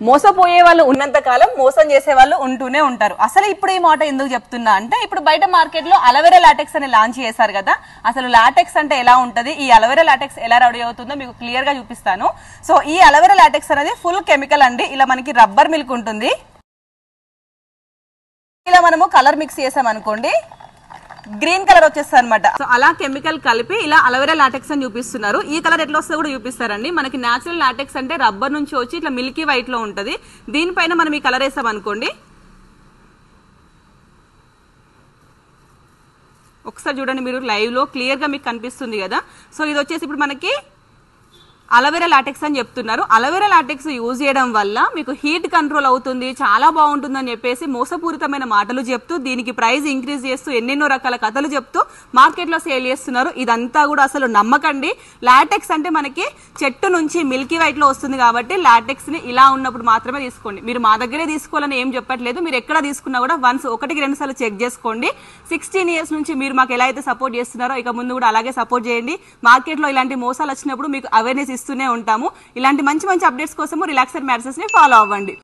మోసపోయే వాళ్ళు ఉన్నంత కాలం మోసం చేసే వాళ్ళు ఉంటూనే ఉంటారు. అసలు ఇప్పుడు ఈ మాట ఎందుకు చెప్తున్నా అంటే, ఇప్పుడు బయట మార్కెట్ లో అలోవెరా లాటెక్స్ అని లాంచ్ చేశారు కదా, అసలు లాటెక్స్ అంటే ఎలా ఉంటది, ఈ అలోవెరా లాటెక్స్ ఎలా రెడీ అవుతుందో మీకు క్లియర్ గా చూపిస్తాను. సో ఈ అలోవెరా లాటెక్స్ అనేది ఫుల్ కెమికల్ అండి. ఇలా మనకి రబ్బర్ మిల్క్ ఉంటుంది. ఇలా మనము కలర్ మిక్స్ చేసాం అనుకోండి, గ్రీన్ కలర్ వచ్చేస్తుంది అనమాట. సో అలా కెమికల్ కలిపి ఇలా అలోవెరా లాటెక్స్ అని చూపిస్తున్నారు. ఈ కలర్ ఎట్లా వస్తుందో కూడా చూపిస్తారండి. మనకి నేచురల్ లాటెక్స్ అంటే రబ్బర్ నుంచి వచ్చి ఇట్లా మిల్కీ వైట్ లో ఉంటది. దీనిపైన మనం ఈ కలర్ వేసాం అనుకోండి, ఒకసారి చూడండి మీరు లైవ్ లో క్లియర్ గా మీకు కనిపిస్తుంది కదా. సో ఇది వచ్చేసి ఇప్పుడు మనకి అలోవెరా లాటెక్స్ అని చెప్తున్నారు. అలోవెరా లాటెక్స్ యూజ్ చేయడం వల్ల మీకు హీట్ కంట్రోల్ అవుతుంది, చాలా బాగుంటుంది అని చెప్పేసి మోసపూరితమైన మాటలు చెప్తూ దీనికి ప్రైస్ ఇంక్రీజ్ చేస్తూ ఎన్నెన్నో రకాల కథలు చెప్తూ మార్కెట్ లో సేల్ చేస్తున్నారు. ఇదంతా కూడా అసలు నమ్మకండి. లాటెక్స్ అంటే మనకి చెట్టు నుంచి మిల్కీ వైట్ లో వస్తుంది కాబట్టి లాటెక్స్ ని ఇలా ఉన్నప్పుడు మాత్రమే తీసుకోండి. మీరు మా దగ్గరే తీసుకోవాలని ఏం చెప్పట్లేదు. మీరు ఎక్కడ తీసుకున్నా కూడా వన్స్ 1-2 సార్లు చెక్ చేసుకోండి. 16 ఇయర్స్ నుంచి మీరు మాకు ఎలా అయితే సపోర్ట్ చేస్తున్నారో ఇక ముందు కూడా అలాగే సపోర్ట్ చేయండి. మార్కెట్ లో ఇలాంటి మోసాలు వచ్చినప్పుడు మీకు అవేర్నెస్ ఇస్తూనే ఉంటాము. ఇలాంటి మంచి మంచి అప్డేట్స్ కోసం రిలాక్సర్ మ్యాట్రెసెస్ ని ఫాలో అవ్వండి.